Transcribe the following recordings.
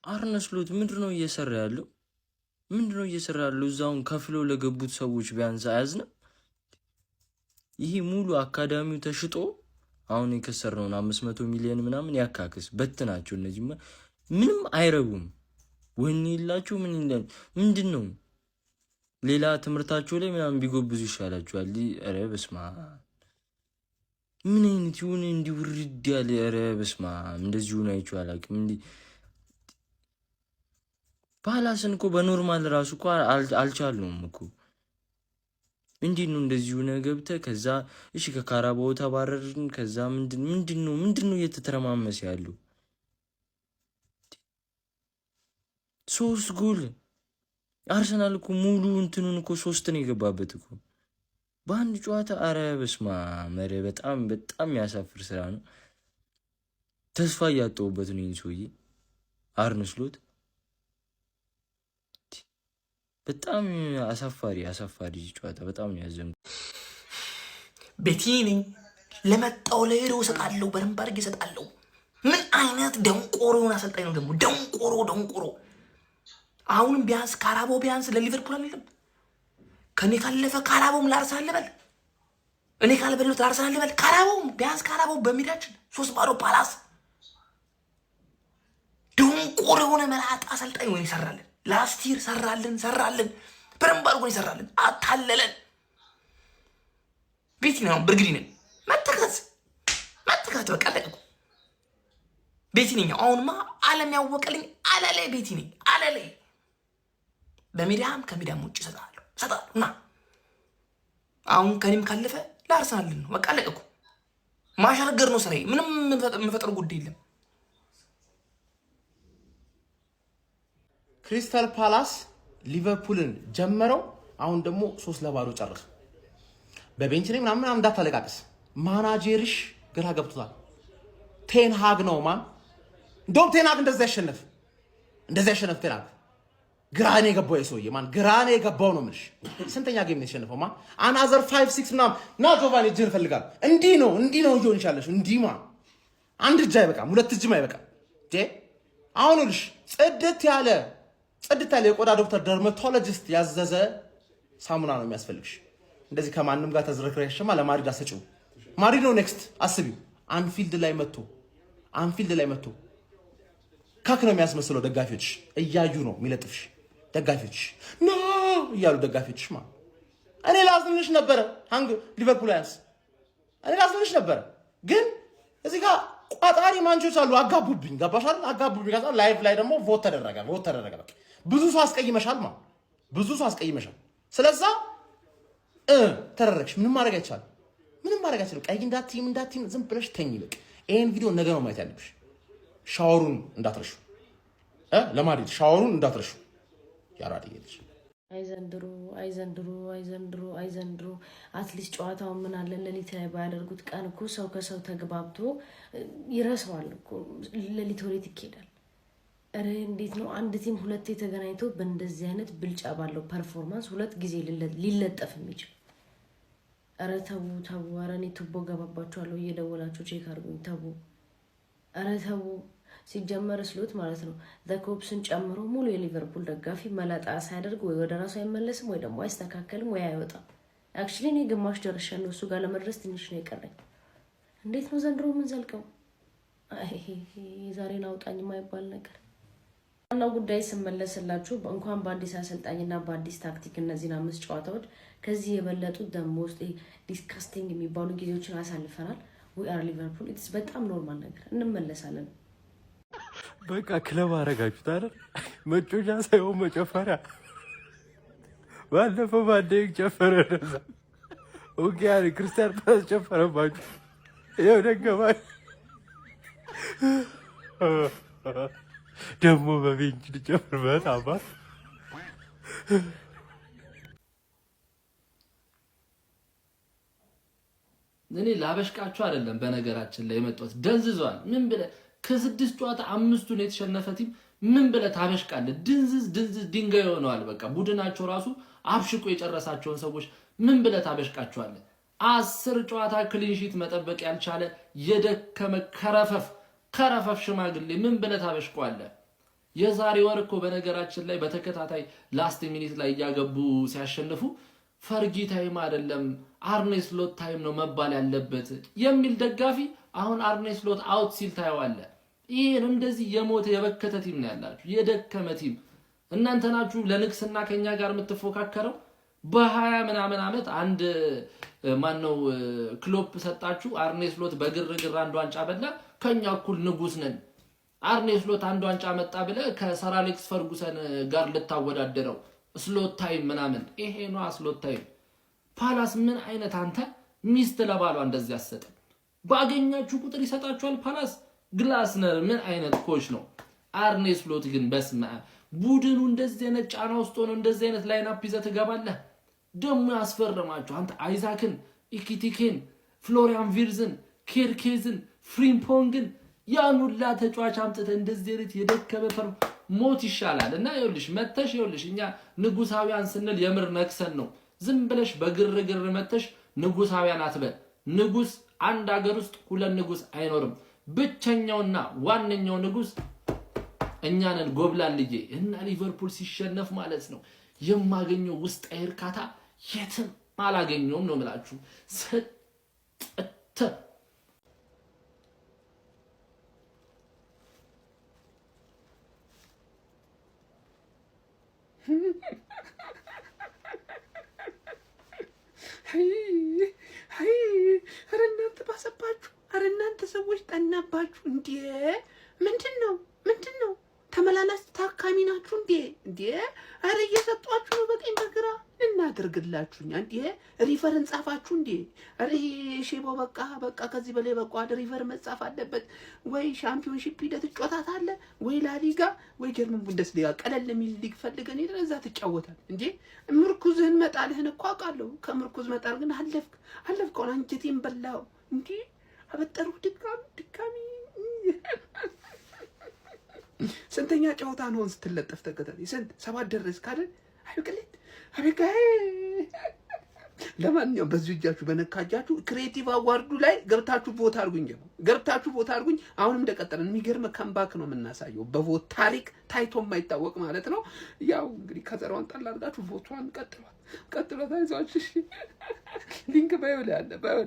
አርነ ስሎት ምንድነው እየሰራ ያለው? ምንድነው እየሰራ ያለው? እዛውን ከፍሎ ለገቡት ሰዎች ቢያንስ አያዝንም? ይሄ ሙሉ አካዳሚው ተሽጦ አሁን የከሰርነውን 500 ሚሊዮን ምናምን ያካክስ በትናቸው። እነዚህ ምንም አይረቡም። ወኔ ይላችሁ ምንድነው? ሌላ ትምህርታቸው ላይ ምናምን ቢጎብዙ ይሻላችኋል። ኧረ በስመ አብ ምን አይነት ይሁን እንዲህ ውርድ ያለ ኧረ በስመ አብ እንደዚህ ሆነ አይቼው አላውቅም። እንዲህ ፓላስን እኮ በኖርማል ራሱ እኮ አልቻልነውም እኮ። እንዴት ነው እንደዚህ ሆነ ገብተህ ከዛ እሺ ከካራባው ተባረርን። ከዛ ምንድነው እየተተረማመሰ ያለው? 3 ጎል አርሰናል እኮ ሙሉ እንትኑን እኮ 3 ነው የገባበት እኮ በአንድ ጨዋታ። አረ በስማ መረ በጣም ያሳፍር ስራ ነው። ተስፋ እያጣሁበት ነው ሰውዬ አርነ ስሎት። በጣም አሳፋሪ ጨዋታ። በጣም ነው ያዘንኩት። ቤቲኒ ለመጣው ለሄዶ ሰጣለው በደንብ አድርጌ ሰጣለው። ምን አይነት ደንቆሮውን አሰልጣኝ ነው ደግሞ ደንቆሮ። አሁንም ቢያንስ ካራቦ ቢያንስ ለሊቨርፑል አይደለም ከኔ ካለፈ ካራቦም ለአርሰናል ልበል፣ እኔ ካልበሉት ለአርሰናል ልበል። ካራቦም በሜዳችን 3-0 ፓላስ ደንቆሮ የሆነ መላጣ አሰልጣኝ ወይ ይሰራልን። ላስቲር ሰራልን በደንብ አድርጎ ይሰራልን። አታለለን። ቤቲ ነው ብርግዲ ነን መተካት በቃ ለቀቁ። ቤቲ ነኝ አሁንማ ዓለም ያወቀልኝ አለለ ቤቲ ነኝ አለለ። በሜዳም ከሜዳም ውጭ ሰጣለሁ እና አሁን ከኔም ካለፈ ለአርሰናል ነው በቃ ለቀቁ። ማሻገር ነው ስራዬ። ምንም የምፈጥረው ጉዳይ የለም። ክሪስታል ፓላስ ሊቨርፑልን ጀመረው። አሁን ደግሞ 3-0 ጨረሰ። በቤንች ላይ ምናምን እንዳታለቃቅስ። ማናጀርሽ ግራ ገብቶታል። ቴንሃግ ነው ማን እንደውም ቴንሃግ እንደዛ ያሸነፍ ቴንሃግ ግራኔ የገባው የሰውዬ ማን ግራኔ የገባው ነው። ምንሽ ስንተኛ ጌም ነው የተሸነፈው? ማን አናዘር 5-6 ምናምን ና ጆቫኒ እጅህን እፈልጋለሁ። እንዲህ ነው እየሆን ይቻለሽ። እንዲህ ማን አንድ እጅ አይበቃም፣ 2 እጅም አይበቃም። አሁን ልሽ ጽድት ያለ የቆዳ ዶክተር ደርማቶሎጂስት ያዘዘ ሳሙና ነው የሚያስፈልግሽ። እንደዚህ ከማንም ጋር ተዝረክረሽማ ለማድሪድ አሰጪው። ማድሪድ ነው ኔክስት አስቢው። አንፊልድ ላይ መጥቶ ካክ ነው የሚያስመስለው። ደጋፊዎች እያዩ ነው የሚለጥፍሽ። ደጋፊዎች ኖ እያሉ ደጋፊዎች እኔ ላዝንልሽ ነበረ። ሊቨርፑልያንስ እኔ ላዝንልሽ ነበረ፣ ግን እዚህ ጋር ቋጣሪ ማንቾች አሉ። አጋቡብኝ። ገባሻል? አጋቡብኝ። ከዛ ላይቭ ላይ ደግሞ ቮት ተደረገ። በቃ ብዙ ሰው አስቀይመሻል። ስለዛ ተደረግሽ። ምንም ማድረግ አይቻልም። ቀይ እንዳትይም ዝም ብለሽ ተኝ። በቃ ይሄን ቪዲዮ ነገ ነው ማየት ያለብሽ። ሻወሩን እንዳትረሹ፣ ለማድሪድ ሻወሩን እንዳትረሹ። ያራዲየልሽ አይዘንድሮ አትሊስት ጨዋታው ምን አለ ሌሊት ላይ ባያደርጉት። ቀን እኮ ሰው ከሰው ተግባብቶ ይረሳዋል እኮ። ሌሊት ወዴት ይኬዳል? እረ እንዴት ነው አንድ ቲም 2 ተገናኝቶ በእንደዚህ አይነት ብልጫ ባለው ፐርፎርማንስ 2 ጊዜ ሊለጠፍ የሚችል? እረ ተው። እረ እኔ ቱቦ ገባባችኋለሁ። እየደወላችሁ ቼክ አድርጉኝ። እረ ተው። ሲጀመር ስሎት ማለት ነው ዘኮፕስን ጨምሮ ሙሉ የሊቨርፑል ደጋፊ መላጣ ሳያደርግ ወይ ወደ ራሱ አይመለስም ወይ ደግሞ አይስተካከልም ወይ አይወጣም። አክቹሊ እኔ ግማሽ ደርሻለሁ። እሱ ጋር ለመድረስ ትንሽ ነው የቀረኝ። እንዴት ነው ዘንድሮ ምን ዘልቀው? ዛሬን አውጣኝ የማይባል ነገር። ዋናው ጉዳይ ስመለስላችሁ እንኳን በአዲስ አሰልጣኝና በአዲስ ታክቲክ እነዚህን 5 ጨዋታዎች ከዚህ የበለጡ ደሞ ውስጥ ዲስካስቲንግ የሚባሉ ጊዜዎችን አሳልፈናል። ዊ አር ሊቨርፑል። ኢትስ በጣም ኖርማል ነገር። እንመለሳለን። በቃ ክለብ አረጋችሁት አይደል? መጮቻ ሳይሆን መጨፈሪያ። ባለፈው ባንዴ ጨፈረ ነዛ ኦኬ ያለ ክርስቲያን ፓስ ጨፈረባችሁ። ይኸው ደገማችሁ ደግሞ በቤንች ልጨፍርበት አባት እኔ ላበሽቃችሁ አይደለም። በነገራችን ላይ የመጣሁት ደንዝዟል። ምን ብለህ ከ6 ጨዋታ 5ቱን የተሸነፈ ቲም ምን ብለህ ታበሽቃለህ? ድንዝዝ ድንጋይ ሆነዋል። በቃ ቡድናቸው ራሱ አብሽቆ የጨረሳቸውን ሰዎች ምን ብለህ ታበሽቃቸዋለህ? 10 ጨዋታ ክሊንሺት መጠበቅ ያልቻለ የደከመ ከረፈፍ ሽማግሌ ምን ብለህ ታበሽቀዋለህ? የዛሬ ወር እኮ በነገራችን ላይ በተከታታይ ላስት ሚኒት ላይ ያገቡ ሲያሸንፉ ፈርጊ ታይም አይደለም አርኔ ስሎት ታይም ነው መባል ያለበት የሚል ደጋፊ አሁን አርኔ ስሎት አውት ሲል ታየዋለ። ይሄን እንደዚህ የሞተ የበከተ ቲም ነው ያላችሁ፣ የደከመ ቲም። እናንተ ናችሁ ለንግስና ከኛ ጋር የምትፎካከረው። በ20 ምናምን ዓመት አንድ ማነው ክሎፕ ሰጣችሁ። አርኔ ስሎት በግርግር አንድ ዋንጫ በላ፣ ከኛ እኩል ንጉስ ነን። አርኔ ስሎት አንድ ዋንጫ መጣ ብለ ከሰር አሌክስ ፈርጉሰን ጋር ልታወዳደረው ስሎት ታይም ምናምን። ይሄ ነው ስሎት ታይም። ፓላስ ምን አይነት አንተ ሚስት ለባሏ እንደዚህ ያሰጠ ባገኛችሁ ቁጥር ይሰጣችኋል ፓላስ። ግላስነር ምን አይነት ኮች ነው? አርኔ ስሎት ግን በስመ አብ ቡድኑ እንደዚህ አይነት ጫና ውስጥ ሆኖ እንደዚህ አይነት ላይናፕ ይዘህ ትገባለህ። ደሞ ያስፈረማችሁ አንተ አይዛክን፣ ኢኪቲኬን፣ ፍሎሪያን ቪርዝን፣ ኬርኬዝን፣ ፍሪምፖንግን ያን ሁላ ተጫዋች አምጥተህ እንደዚህ አይነት የደከመ ሞት ይሻላል። እና ይኸውልሽ መተሽ ይኸውልሽ እኛ ንጉሳውያን ስንል የምር ነክሰን ነው። ዝም ብለሽ በግርግር መተሽ ንጉሳውያን አትበል። ንጉስ አንድ ሀገር ውስጥ ሁለት ንጉስ አይኖርም። ብቸኛውና ዋነኛው ንጉስ እኛ ነን። ጎብላልዬ እና ሊቨርፑል ሲሸነፍ ማለት ነው የማገኘው ውስጥ እርካታ የትም አላገኘውም ነው የምላችሁ። ሰጠተ ኧረ እናንተ ባሰባችሁ፣ ኧረ እናንተ ሰዎች ጠናባችሁ እንዴ! ምንድን ነው ተመላላስ ታካሚ ናችሁ እንዴ? ኧረ እየሰጧችሁ ነው በቀኝ በግራ እናደርግላችሁኛ እንዴ? ሪፈርን ጻፋችሁ እንዴ? ኧረ ሼባው በቃ ከዚህ በላይ በቃ ሪፈር መጻፍ አለበት። ወይ ሻምፒዮንሺፕ ሂደት ጮታት አለ ወይ ላሊጋ ወይ ጀርመን ቡንደስሊጋ ቀለል የሚል ሊግ ፈልገን ሄደን እዛ ትጫወታል እንዴ? ምርኩዝህን መጣልህን እኮ አውቃለሁ። ከምርኩዝ መጣል ግን አለፍከው አንጀቴን በላው እንዴ? አበጠሩ ድጋሚ ስንተኛ ጨዋታ ነው ስትለጠፍ ተከታታይ ስንት 7 ደረስክ አይደል? አይበቅልት አበቃይ። ለማንኛውም በዚህ እጃችሁ በነካጃችሁ ክሬቲቭ አዋርዱ ላይ ገብታችሁ ቮት አድርጉኝ። አሁንም እንደቀጠለን የሚገርም ካምባክ ነው የምናሳየው በቮት ታሪክ ታይቶ የማይታወቅ ማለት ነው። ያው እንግዲህ ከዘራውን ጣል አድርጋችሁ ቮቷን ቀጥሏት አይዟችሁ። እሺ ሊንክ ባዮ ላይ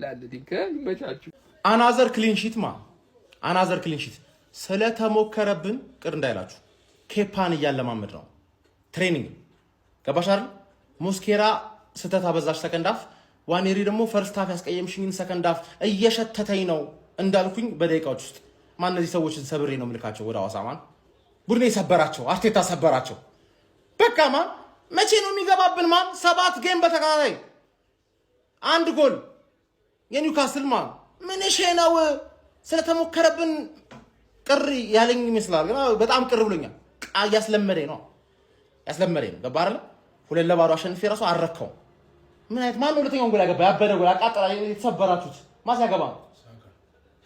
አለ ሊንክ ይመቻችሁ። አናዘር ክሊንሺት ስለተሞከረብን ቅር እንዳይላችሁ ኬፓን እያለማመድ ነው ትሬኒንግ ገባሽ አይደል? ሞስኬራ ስተታ በዛሽ ሰከንዳፍ ዋኔሪ ደግሞ ፈርስት ሃፍ ያስቀየምሽኝን ሰከንዳፍ እየሸተተኝ ነው እንዳልኩኝ በደቂቃዎች ውስጥ ማን እነዚህ ሰዎችን ሰብሬ ነው ምልካቸው ወደ ሐዋሳ። ማን ቡድኔ ሰበራቸው፣ አርቴታ ሰበራቸው። በቃ ማን መቼ ነው የሚገባብን? ማን 7 ጌም በተከታታይ 1 ጎል የኒውካስል ማን ምን ነው ስለተሞከረብን ቅር ያለኝ ይመስላል። ግን በጣም ቅር ብሎኛል። ያስለመደኝ ነው ገባ አይደል? 2-0 አሸንፌ ራሱ አረከው። ምን አይነት ማን ነው ሁለተኛውን ጎል ያገባ? ያበደ ጎል አቃጠላ። የተሰበራችሁት ማን ያገባ?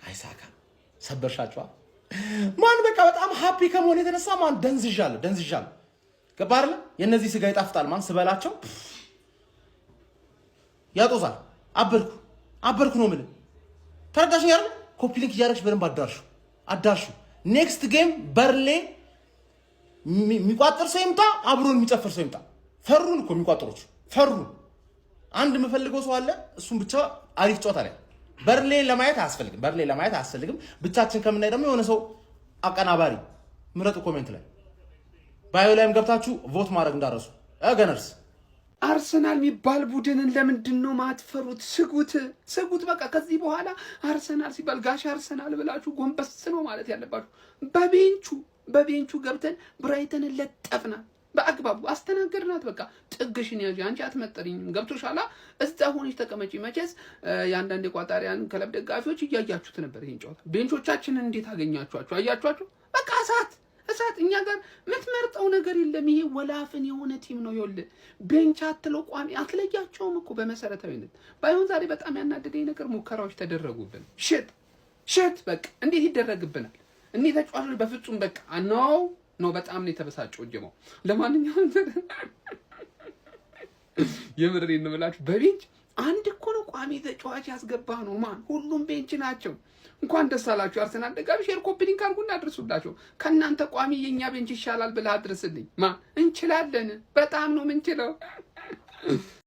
አይሳካ ሰበርሻችኋ። ማን በቃ በጣም ሃፒ ከመሆን የተነሳ ማን ደንዝዣለሁ ገባ አይደል? የነዚህ ስጋ ይጣፍጣል። ማን ስበላቸው ያጦዛል። አበርኩ ነው የምልህ። ተረዳሽኝ አይደል? ኮፒ ሊንክ እያደረግሽ በደንብ አዳርሹ። ኔክስት ጌም በርሌ የሚቋጥር ሰው ይምጣ፣ አብሮን የሚጨፍር ሰው ይምጣ። ፈሩን እኮ የሚቋጥሮች ፈሩን። አንድ የምፈልገው ሰው አለ፣ እሱም ብቻ አሪፍ ጨዋታ ላይ በርሌ ለማየት አያስፈልግም። ብቻችን ከምናይ ደግሞ የሆነ ሰው አቀናባሪ ምረጡ። ኮሜንት ላይ ባዮ ላይም ገብታችሁ ቮት ማድረግ እንዳረሱ። ገነርስ አርሰናል የሚባል ቡድንን ለምንድን ነው ማትፈሩት? ስጉት። በቃ ከዚህ በኋላ አርሰናል ሲባል ጋሽ አርሰናል ብላችሁ ጎንበስ ነው ማለት ያለባችሁ። በቤንቹ ገብተን ብራይተንን ለጠፍናት፣ በአግባቡ አስተናገድናት። በቃ ጥግሽን ያዥ፣ አንቺ አትመጠሪኝም። ገብቶሻላ? እዛ ሆነሽ ተቀመጪ። መቼስ የአንዳንድ የቋጣሪያን ክለብ ደጋፊዎች እያያችሁት ነበር ይሄን ጨዋታ። ቤንቾቻችንን እንዴት አገኛችኋቸው? አያችኋቸው? በቃ እሳት። እኛ ጋር የምትመርጠው ነገር የለም። ይሄ ወላፍን የሆነ ቲም ነው። ይኸውልህ ቤንች አትለው ቋሚ አትለያቸውም እኮ በመሰረታዊነት። ባይሆን ዛሬ በጣም ያናደደኝ ነገር ሙከራዎች ተደረጉብን። ሽት በቃ እንዴት ይደረግብናል? እኔ ተጫዋቾች በፍጹም በቃ ነው በጣም ነው የተበሳጨው ጀማው። ለማንኛውም የምሬን ነው የምላችሁ በቤንች አንድ እኮ ነው ቋሚ ተጫዋች ያስገባ ነው ማን ሁሉም ቤንች ናቸው። እንኳን ደስ አላችሁ አርሰናል ደጋፊ። ሼር ኮፒ ሊንክ አድርጉና አድርሱላቸው። ከእናንተ ቋሚ የኛ ቤንች ይሻላል ብለህ አድርስልኝ። እንችላለን፣ በጣም ነው ምንችለው።